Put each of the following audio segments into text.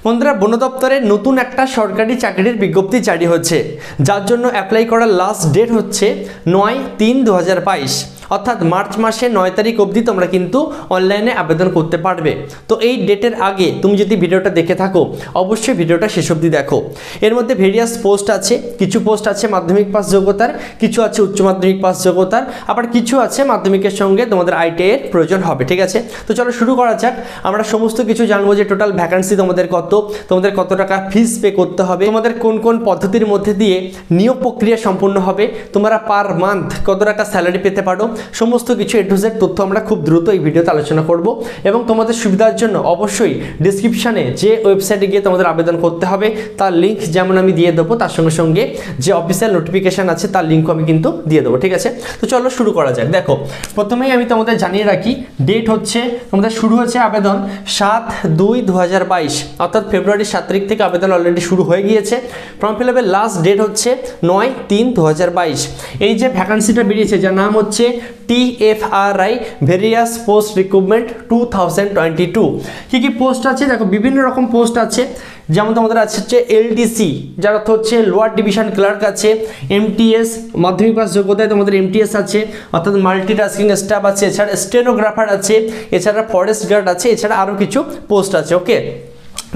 বন্ধুরা, বন দপ্তরে নতুন একটা সরকারি চাকরির বিজ্ঞপ্তি জারি হচ্ছে, যার জন্য অ্যাপ্লাই করার লাস্ট ডেট হচ্ছে 9/3/2022, অর্থাৎ মার্চ মাসের 9 তারিখ অবধি তোমরা কিন্তু অনলাইনে আবেদন করতে পারবে। তো এই ডেটের আগে তুমি যদি ভিডিওটা দেখে থাকো অবশ্যই ভিডিওটা শেষ অবধি দেখো। এর মধ্যে ভেরিয়াস পোস্ট আছে, কিছু পোস্ট আছে মাধ্যমিক পাস যোগ্যতার, কিছু আছে উচ্চ মাধ্যমিক পাস যোগ্যতার, আবার কিছু আছে মাধ্যমিকের সঙ্গে তোমাদের ITI এর প্রয়োজন হবে। ঠিক আছে, তো চলো শুরু করা যাক। আমরা সমস্ত কিছু জানবো যে টোটাল ভ্যাকান্সি তোমাদের কত টাকা ফিস পে করতে হবে, তোমাদের কোন কোন পদ্ধতির মধ্যে দিয়ে নিয়োগ প্রক্রিয়া সম্পূর্ণ হবে, তোমরা পার মান্থ কত টাকা স্যালারি পেতে পারো, সমস্ত কিছু A to Z তথ্য আমরা খুব দ্রুত এই ভিডিওতে আলোচনা করব। এবং তোমাদের সুবিধার জন্য অবশ্যই ডিসক্রিপশানে যে ওয়েবসাইটে গিয়ে তোমাদের আবেদন করতে হবে তার লিঙ্ক যেমন আমি দিয়ে দেবো, তার সঙ্গে সঙ্গে যে অফিসিয়াল নোটিফিকেশান আছে তার লিঙ্কও আমি কিন্তু দিয়ে দেবো। ঠিক আছে, তো চলো শুরু করা যাক। দেখো, প্রথমেই আমি তোমাদের জানিয়ে রাখি ডেট হচ্ছে তোমাদের শুরু হচ্ছে আবেদন 7/2/2022, অর্থাৎ ফেব্রুয়ারি 7 তারিখ থেকে আবেদন অলরেডি শুরু হয়ে গিয়েছে। ফর্ম ফিল আপের লাস্ট ডেট হচ্ছে 9/3/2022। এই যে ভ্যাকান্সিটা বেরিয়েছে যার নাম হচ্ছে TFRI ভেরিয়াস পোস্ট রিক্রুটমেন্ট 2022। কি পোস্ট আছে দেখো, বিভিন্ন রকম পোস্ট আছে। যেমন তোমাদের আছে হচ্ছে LDC, যার অর্থ হচ্ছে লোয়ার ডিভিশন ক্লার্ক আছে, MTS মাধ্যমিক পাস যোগ্যতায় তোমাদের MTS আছে, অর্থাৎ মাল্টিটাস্কিং স্টাফ আছে, এছাড়া স্টেনোগ্রাফার আছে, এছাড়া ফরেস্ট গার্ড আছে, এছাড়া আরও কিছু পোস্ট আছে। ওকে,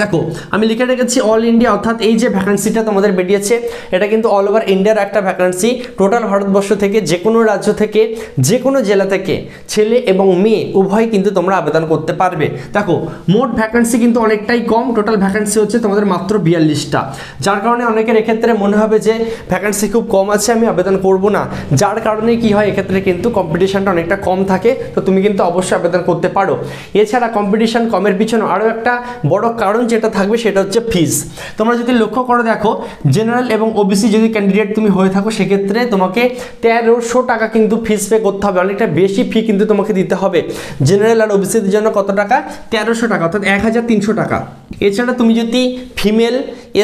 দেখো আমি লিখে রেখেছি অল ইন্ডিয়া, অর্থাৎ এই যে ভ্যাকান্সিটা তোমাদের বেরিয়েছে এটা কিন্তু অল ওভার ইন্ডিয়ার একটা ভ্যাকান্সি। টোটাল ভারতবর্ষ থেকে যে কোনো রাজ্য থেকে যে কোনো জেলা থেকে ছেলে এবং মেয়ে উভয় কিন্তু তোমরা আবেদন করতে পারবে। দেখো মোট ভ্যাকান্সি কিন্তু অনেকটাই কম, টোটাল ভ্যাকান্সি হচ্ছে তোমাদের মাত্র 42টা, যার কারণে অনেকের এক্ষেত্রে মনে হবে যে ভ্যাকান্সি খুব কম আছে আমি আবেদন করব না, যার কারণে কি হয় এক্ষেত্রে কিন্তু কম্পিটিশনটা অনেকটা কম থাকে। তো তুমি কিন্তু অবশ্যই আবেদন করতে পারো। এছাড়া কম্পিটিশন কমের পিছনে আরও একটা বড় কারণ যেটা থাকবে সেটা হচ্ছে ফিস। তোমরা যদি লক্ষ্য করে দেখো, জেনারেল এবং OBC যদি ক্যান্ডিডেট তুমি হয়ে থাকো সেক্ষেত্রে তোমাকে 1300 টাকা কিন্তু ফিস পে করতে হবে, অনেকটা বেশি ফি কিন্তু তোমাকে দিতে হবে। জেনারেল আর OBCর জন্য কত টাকা? 1300 টাকা, অর্থাৎ 1300 টাকা। এছাড়া তুমি যদি ফিমেল,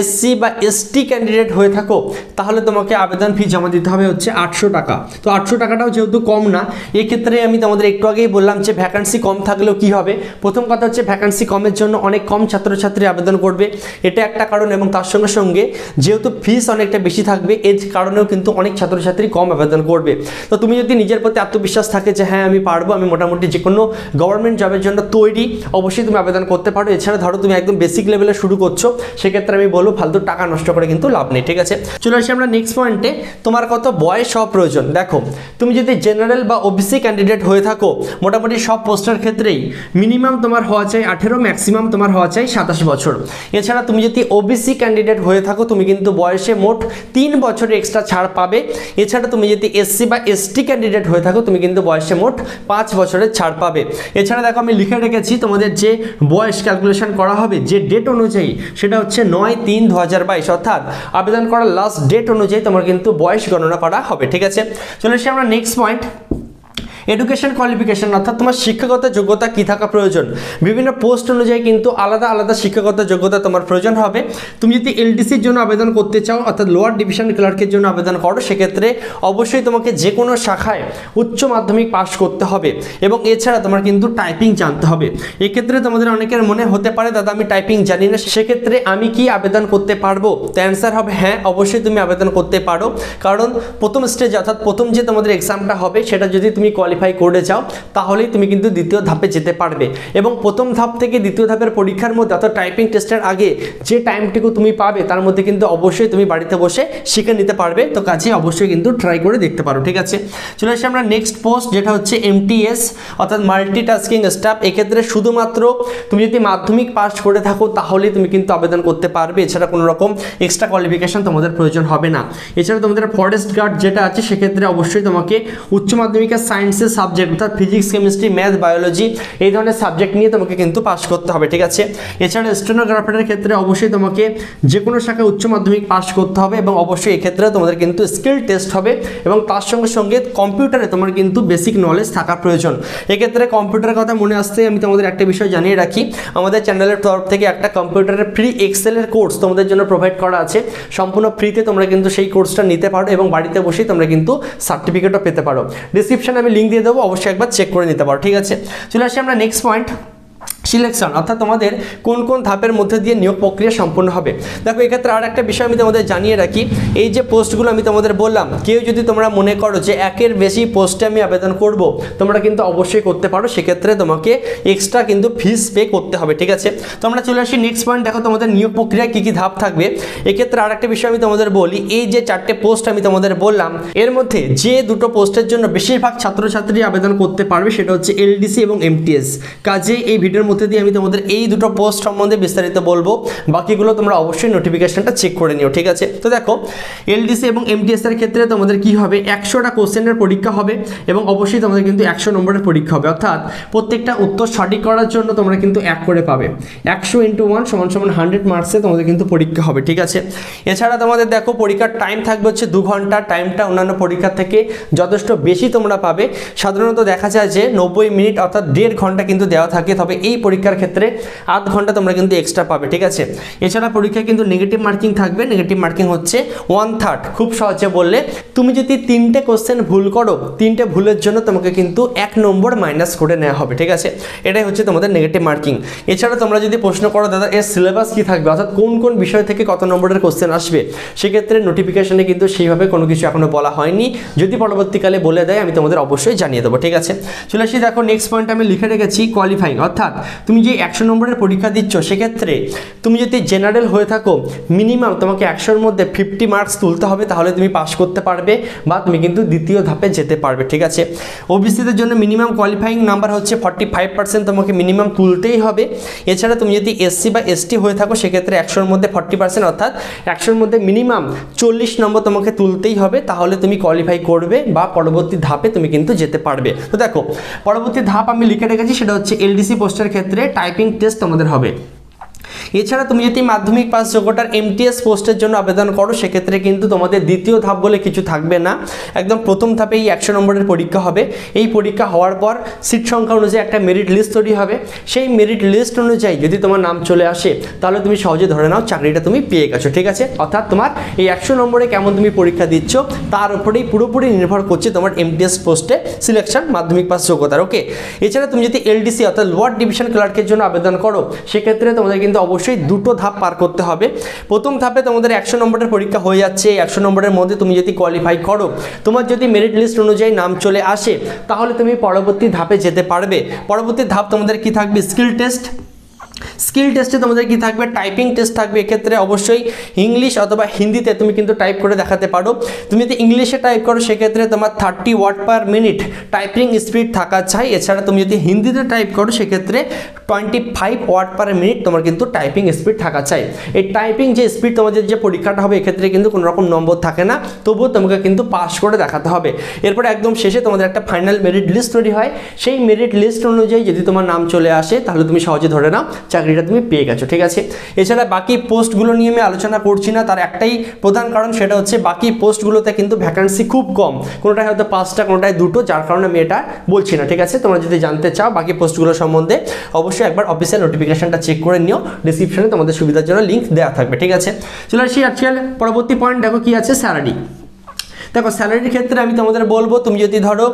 SC বা ST ক্যান্ডিডেট হয়ে থাকো তাহলে তোমাকে আবেদন ফি জমা দিতে হবে হচ্ছে 800 টাকা। তো 800 টাকাটাও যেহেতু কম না, এক্ষেত্রে আমি তোমাদের একটু আগেই বললাম যে ভ্যাকান্সি কম থাকলেও কি হবে। প্রথম কথা হচ্ছে ভ্যাকান্সি কমের জন্য অনেক কম ছাত্রছাত্রী আবেদন করবে, এটা একটা কারণ। এবং তার সঙ্গে সঙ্গে যেহেতু ফিস অনেকটা বেশি থাকবে এর কারণেও কিন্তু অনেক ছাত্রছাত্রী কম আবেদন করবে। তো তুমি যদি নিজের প্রতি আত্মবিশ্বাস থাকে যে হ্যাঁ আমি পারবো, আমি মোটামুটি যে কোনো গভর্নমেন্ট জবের জন্য তৈরি, অবশ্যই তুমি আবেদন করতে পারো। এছাড়া ধরো তুমি একদম বেসিক লেভেলে শুরু করছো, সেক্ষেত্রে আমি বলবো ফালতু টাকা নষ্ট করে কিন্তু লাভ নেই। ঠিক আছে, চলে আসি আমরা নেক্সট পয়েন্টে। তোমার কত বয়স হওয়া প্রয়োজন? দেখো তুমি যদি জেনারেল বা OBC ক্যান্ডিডেট হয়ে থাকো মোটামুটি সব পোস্টের ক্ষেত্রেই মিনিমাম তোমার হওয়া চাই 18, ম্যাক্সিমাম তোমার হওয়া চাই 27 বছর। এছাড়া তুমি যদি OBC ক্যান্ডিডেট হয়ে থাকো তুমি কিন্তু বয়সে মোট 3 বছরের এক্সট্রা ছাড় পাবে। এছাড়া তুমি যদি SC বা ST ক্যান্ডিডেট হয়ে থাকো তুমি কিন্তু বয়সে মোট 5 বছরের ছাড় পাবে। এছাড়া দেখো আমি লিখে রেখেছি তোমাদের যে বয়স ক্যালকুলেশন করা হবে যে ডেট অনুযায়ী সেটা হচ্ছে 9/3/2022, অর্থাৎ আবেদন করার লাস্ট ডেট অনুযায়ী তোমার কিন্তু বয়স গণনা করা হবে। ঠিক আছে, চলে আসি আমরা নেক্সট পয়েন্ট, এডুকেশন কোয়ালিফিকেশন, অর্থাৎ তোমার শিক্ষাগত যোগ্যতা কী থাকা প্রয়োজন। বিভিন্ন পোস্ট অনুযায়ী কিন্তু আলাদা আলাদা শিক্ষাগত যোগ্যতা তোমার প্রয়োজন হবে। তুমি যদি LDCর জন্য আবেদন করতে চাও, অর্থাৎ লোয়ার ডিভিশন ক্লার্কের জন্য আবেদন করো, সেক্ষেত্রে অবশ্যই তোমাকে যে কোনো শাখায় উচ্চ মাধ্যমিক পাস করতে হবে এবং এছাড়া তোমার কিন্তু টাইপিং জানতে হবে। এক্ষেত্রে তোমাদের অনেকের মনে হতে পারে দাদা আমি টাইপিং জানি না, সেক্ষেত্রে আমি কি আবেদন করতে পারবো? তো অ্যান্সার হবে হ্যাঁ, অবশ্যই তুমি আবেদন করতে পারো। কারণ প্রথম স্টেজ অর্থাৎ প্রথম যে তোমাদের এক্সামটা হবে সেটা যদি তুমি কোয়ালিফাই করে যাও তাহলেই তুমি কিন্তু দ্বিতীয় ধাপে যেতে পারবে। এবং প্রথম ধাপ থেকে দ্বিতীয় ধাপের পরীক্ষার মধ্যে অর্থাৎ টাইপিং টেস্টের আগে যে টাইমটুকু তুমি পাবে তার মধ্যে কিন্তু অবশ্যই তুমি বাড়িতে বসে শিখে নিতে পারবে। তো কাজে অবশ্যই কিন্তু ট্রাই করে দেখতে পারো। ঠিক আছে, চলে আসি আমরা নেক্সট পোস্ট যেটা হচ্ছে MTS, অর্থাৎ মাল্টিটাস্কিং স্টাফ। এক্ষেত্রে শুধুমাত্র তুমি যদি মাধ্যমিক পাস করে থাকো তাহলেই তুমি কিন্তু আবেদন করতে পারবে, এছাড়া কোনো রকম এক্সট্রা কোয়ালিফিকেশন তোমাদের প্রয়োজন হবে না। এছাড়া তোমাদের ফরেস্ট গার্ড যেটা আছে সেক্ষেত্রে অবশ্যই তোমাকে উচ্চ মাধ্যমিকের সায়েন্সের সাবজেক্ট অর্থাৎ ফিজিক্স, কেমিস্ট্রি, ম্যাথ, বায়োলজি এই ধরনের সাবজেক্ট নিয়ে তোমাকে কিন্তু পাস করতে হবে। ঠিক আছে, এছাড়া স্টেনোগ্রাফারের ক্ষেত্রে অবশ্যই তোমাকে যে কোনো শাখায় উচ্চ মাধ্যমিক পাস করতে হবে এবং অবশ্যই এক্ষেত্রে তোমাদের কিন্তু স্কিল টেস্ট হবে এবং তার সঙ্গে সঙ্গে কম্পিউটারে তোমার কিন্তু বেসিক নলেজ থাকা প্রয়োজন। এক্ষেত্রে কম্পিউটারের কথা মনে আসতে আমি তোমাদের একটা বিষয় জানিয়ে রাখি, আমাদের চ্যানেলের তরফ থেকে একটা কম্পিউটারের ফ্রি এক্সেলের কোর্স তোমাদের জন্য প্রোভাইড করা আছে, সম্পূর্ণ ফ্রিতে তোমরা কিন্তু সেই কোর্সটা নিতে পারো এবং বাড়িতে বসেই তোমরা কিন্তু সার্টিফিকেটও পেতে পারো। ডিসক্রিপশনে আমি লিঙ্ক দিয়ে দেবো, অবশ্যই একবার চেক করে নিতে পারো। ঠিক আছে, চলে আসি আমরা নেক্সট পয়েন্ট। সিলেকশন, অর্থাৎ তোমাদের কোন কোন ধাপের মধ্যে দিয়ে নিয়োগ প্রক্রিয়া সম্পন্ন হবে। দেখো এক্ষেত্রে আর একটা বিষয় আমি তোমাদের জানিয়ে রাখি, এই যে পোস্টগুলো আমি তোমাদের বললাম, কেউ যদি তোমরা মনে করো যে একের বেশি পোস্টে আমি আবেদন করব, তোমরা কিন্তু অবশ্যই করতে পারো, সেক্ষেত্রে তোমাকে এক্সট্রা কিন্তু ফিস পে করতে হবে, ঠিক আছে। তো আমরা চলে আসি নেক্সট পয়েন্ট। দেখো তোমাদের নিয়োগ প্রক্রিয়ায় কী কী ধাপ থাকবে। এক্ষেত্রে আর একটা বিষয় আমি তোমাদের বলি, এই যে 4টে পোস্ট আমি তোমাদের বললাম, এর মধ্যে যে দুটো পোস্টের জন্য বেশিরভাগ ছাত্রছাত্রী আবেদন করতে পারবে সেটা হচ্ছে এলডিসি এবং এমটিএস। কাজে এই ভিডিওর মধ্যে দিয়ে আমি তোমাদের এই দুটো পোস্ট সম্বন্ধে বিস্তারিত বলবো, বাকিগুলো তোমরা অবশ্যই নোটিফিকেশনটা চেক করে নিও, ঠিক আছে। তো দেখো এলডিসি এবং এমটিএস এর ক্ষেত্রে তোমাদের কি হবে, 100টা কোশ্চেনের পরীক্ষা হবে এবং অবশ্যই তোমাদের কিন্তু 100 নম্বরের পরীক্ষা হবে, অর্থাৎ প্রত্যেকটা উত্তর সঠিক করার জন্য তোমরা কিন্তু 1 করে পাবে। 100 × 1 = 100 মার্কসে তোমাদের কিন্তু পরীক্ষা হবে, ঠিক আছে। এছাড়া তোমাদের দেখো পরীক্ষার টাইম থাকবে হচ্ছে 2 ঘন্টা। টাইমটা অন্যান্য পরীক্ষার থেকে যথেষ্ট বেশি তোমরা পাবে। সাধারণত দেখা যায় যে 90 মিনিট অর্থাৎ 1.5 ঘন্টা কিন্তু দেওয়া থাকে, তবে এই পরীক্ষার ক্ষেত্রে আধ ঘন্টা তোমরা কিন্তু এক্সট্রা পাবে, ঠিক আছে। এছাড়া পরীক্ষায় কিন্তু নেগেটিভ মার্কিং থাকবে। নেগেটিভ মার্কিং হচ্ছে 1/3। খুব সহজে বললে, তুমি যদি 3টে কোশ্চেন ভুল করো, 3টে ভুলের জন্য তোমাকে কিন্তু 1 নম্বর মাইনাস করে নেওয়া হবে, ঠিক আছে। এটাই হচ্ছে তোমাদের নেগেটিভ মার্কিং। এছাড়া তোমরা যদি প্রশ্ন করো দাদা এর সিলেবাস কী থাকবে, অর্থাৎ কোন কোন বিষয় থেকে কত নম্বরের কোশ্চেন আসবে, সেক্ষেত্রে নোটিফিকেশনে কিন্তু সেইভাবে কোনো কিছু এখনো বলা হয়নি। যদি পরবর্তীকালে বলে দেয় আমি তোমাদের অবশ্যই জানিয়ে দেবো, ঠিক আছে। চলে আসি, দেখো নেক্সট পয়েন্ট আমি লিখে রেখেছি কোয়ালিফাইং, অর্থাৎ তুমি যে 100 নম্বরের পরীক্ষা দিচ্ছ, সেক্ষেত্রে তুমি যদি জেনারেল হয়ে থাকো, মিনিমাম তোমাকে 100-র মধ্যে 50 মার্কস তুলতে হবে, তাহলে তুমি পাস করতে পারবে বা তুমি কিন্তু দ্বিতীয় ধাপে যেতে পারবে, ঠিক আছে। ওবিসিদের জন্য মিনিমাম কোয়ালিফাইং নাম্বার হচ্ছে 45%, তোমাকে মিনিমাম তুলতেই হবে। এছাড়া তুমি যদি এসসি বা এসটি হয়ে থাকো, সেক্ষেত্রে 100-র মধ্যে 40%, অর্থাৎ 100-র মধ্যে মিনিমাম 40 নম্বর তোমাকে তুলতেই হবে, তাহলে তুমি কোয়ালিফাই করবে বা পরবর্তী ধাপে তুমি কিন্তু যেতে পারবে। তো দেখো পরবর্তী ধাপ আমি লিখে রেখেছি, সেটা হচ্ছে এলডিসি পোস্টের ক্ষেত্রে টাইপিং টেস্ট তোমাদের হবে। এছাড়া তুমি যদি মাধ্যমিক পাস যোগ্যতার এমটিএস পোস্টের জন্য আবেদন করো, সেক্ষেত্রে কিন্তু তোমাদের দ্বিতীয় ধাপ বলে কিছু থাকবে না, একদম প্রথম ধাপে এই 100 নম্বরের পরীক্ষা হবে। এই পরীক্ষা হওয়ার পর সিট সংখ্যা অনুযায়ী একটা মেরিট লিস্ট তৈরি হবে। সেই মেরিট লিস্ট অনুযায়ী যদি তোমার নাম চলে আসে, তাহলে তুমি সহজে ধরে নাও চাকরিটা তুমি পেয়ে গেছো, ঠিক আছে। অর্থাৎ তোমার এই 100 নম্বরে কেমন তুমি পরীক্ষা দিচ্ছ তার উপরেই পুরোপুরি নির্ভর করছে তোমার এমটিএস পোস্টে সিলেকশন মাধ্যমিক পাস যোগ্যতার, ওকে। এছাড়া তুমি যদি এলডিসি অর্থাৎ লোয়ার ডিভিশন ক্লার্কের জন্য আবেদন করো, সেক্ষেত্রে তোমাদের কিন্তু অবশ্যই দুটো ধাপ পার করতে হবে। প্রথম ধাপে তোমাদের 100 নম্বরের পরীক্ষা হয়ে যাচ্ছে। 100 নম্বরের মধ্যে তুমি যদি কোয়ালিফাই করো, তোমার যদি মেরিট লিস্ট অনুযায়ী নাম চলে আসে, তাহলে তুমি পরবর্তী ধাপে যেতে পারবে। পরবর্তী ধাপ তোমাদের কি থাকবে, স্কিল টেস্ট। স্কিল টেস্টে তোমাদের কি থাকবে, টাইপিং টেস্ট থাকবে। এক্ষেত্রে অবশ্যই ইংলিশ অথবা হিন্দিতে তুমি কিন্তু টাইপ করে দেখাতে পারো। তুমি যদি ইংলিশে টাইপ করো, সেক্ষেত্রে তোমার 30 word per minute typing speed থাকা চাই। এছাড়া তুমি যদি হিন্দিতে টাইপ করো, সেক্ষেত্রে 25 ওয়ার্ড পার মিনিট তোমার কিন্তু টাইপিং স্পিড থাকা চাই। এই টাইপিং যে স্পিড তোমাদের যে পরীক্ষাটা হবে, এক্ষেত্রে কিন্তু কোনো রকম নম্বর থাকে না, তবুও তোমাকে কিন্তু পাস করে দেখাতে হবে। এরপরে একদম শেষে তোমাদের একটা ফাইনাল মেরিট লিস্ট তৈরি হয়। সেই মেরিট লিস্ট অনুযায়ী যদি তোমার নাম চলে আসে, তাহলে তুমি সহজে ধরে নাও চাকরিটা তুমি পেয়ে গেছো, ঠিক আছে। এছাড়া বাকি পোস্টগুলো নিয়ে আমি আলোচনা করছি না, তার একটাই প্রধান কারণ, সেটা হচ্ছে বাকি পোস্টগুলোতে কিন্তু ভ্যাকান্সি খুব কম, কোনোটায় হয়তো 5টা, কোনোটায় 2টো, যার কারণে আমি এটা বলছি না, ঠিক আছে। তোমরা যদি জানতে চাও বাকি পোস্টগুলো সম্বন্ধে, অবশ্যই একবার অফিসিয়াল নোটিফিকেশনটা চেক করে নিও। ডিসক্রিপশনে তোমাদের সুবিধার জন্য লিঙ্ক দেওয়া থাকবে, ঠিক আছে। চলে আসি আজকাল পরবর্তী পয়েন্ট, দেখো কি আছে, স্যালারি। দেখো স্যালারির ক্ষেত্রে আমি তোমাদের বলবো, তুমি যদি ধরো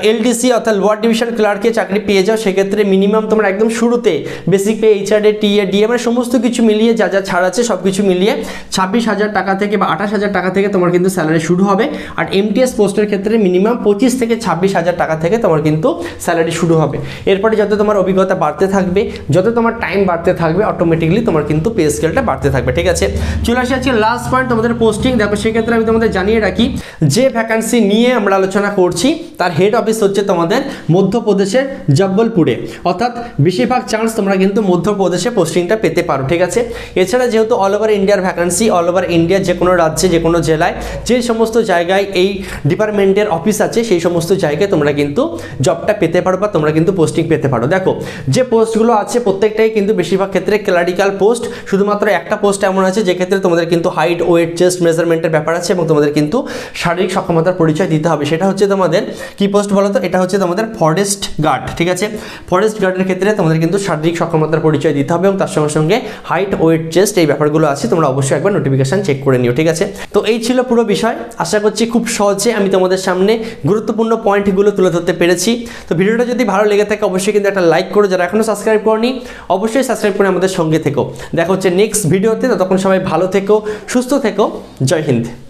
এলডিসি অর্থাৎ লোয়ার ডিভিশন ক্লার্কে চাকরি পেয়ে যাও, সেক্ষেত্রে মিনিমাম তোমরা একদম শুরুতে basic pay, HRA, TA, DA মানে সমস্ত কিছু মিলিয়ে যা যা ছাড় আছে সব কিছু মিলিয়ে 26,000 টাকা থেকে বা 28,000 টাকা থেকে তোমার কিন্তু স্যালারি শুরু হবে। আর এমটিএস পোস্টের ক্ষেত্রে মিনিমাম 25 থেকে 26,000 টাকা থেকে তোমার কিন্তু স্যালারি শুরু হবে। এরপরে যত তোমার অভিজ্ঞতা বাড়তে থাকবে, যত তোমার টাইম বাড়তে থাকবে, অটোমেটিকলি তোমার কিন্তু পে স্কেলটা বাড়তে থাকবে, ঠিক আছে। চলে আসি আজকে লাস্ট পয়েন্ট, তোমাদের পোস্টিং। দেখো সেক্ষেত্রে আমি তোমাদের জানিয়ে রাখি, যে ভ্যাকান্সি নিয়ে আমরা আলোচনা করছি তার হেড অফিস হচ্ছে তোমাদের মধ্যপ্রদেশের জব্বলপুরে, অর্থাৎ বেশিরভাগ চান্স তোমরা কিন্তু মধ্যপ্রদেশে পোস্টিংটা পেতে পারো, ঠিক আছে। এছাড়া যেহেতু অল ওভার ইন্ডিয়ার ভ্যাকান্সি, অল ওভার ইন্ডিয়ার যে কোনো রাজ্যে, যে কোনো জেলায়, যে সমস্ত জায়গায় এই ডিপার্টমেন্টের অফিস আছে, সেই সমস্ত জায়গায় তোমরা কিন্তু জবটা পেতে পারো বা তোমরা কিন্তু পোস্টিং পেতে পারো। দেখো যে পোস্টগুলো আছে প্রত্যেকটাই কিন্তু বেশিরভাগ ক্ষেত্রে ক্লারিক্যাল পোস্ট। শুধুমাত্র একটা পোস্ট এমন আছে যে ক্ষেত্রে তোমাদের কিন্তু হাইট, ওয়েট, চেস্ট মেজারমেন্টের ব্যাপার আছে এবং তোমাদের কিন্তু শারীরিক সক্ষমতার পরিচয় দিতে হবে। সেটা হচ্ছে তোমাদের কি পোস্ট বলো তো? এটা হচ্ছে তোমাদের ফরেস্ট গার্ড, ঠিক আছে। ফরেস্ট গার্ডের ক্ষেত্রে তোমাদের কিন্তু শারীরিক সক্ষমতার পরিচয় দিতে হবে এবং তার সঙ্গে সঙ্গে হাইট, ওয়েট, চেস্ট এই ব্যাপারগুলো আছে, তোমরা অবশ্যই একবার নোটিফিকেশন চেক করে নিও, ঠিক আছে। তো এই ছিল পুরো বিষয়। আশা করছি খুব সহজে আমি তোমাদের সামনে গুরুত্বপূর্ণ পয়েন্টগুলো তুলে ধরতে পেরেছি। তো ভিডিওটা যদি ভালো লেগে থাকে অবশ্যই কিন্তু একটা লাইক করো, যারা এখনো সাবস্ক্রাইব করনি অবশ্যই সাবস্ক্রাইব করে আমাদের সঙ্গে থেকো। দেখা হচ্ছে নেক্সট ভিডিওতে, ততক্ষণ সবাই ভালো থেকো, সুস্থ থেকো। জয় হিন্দ।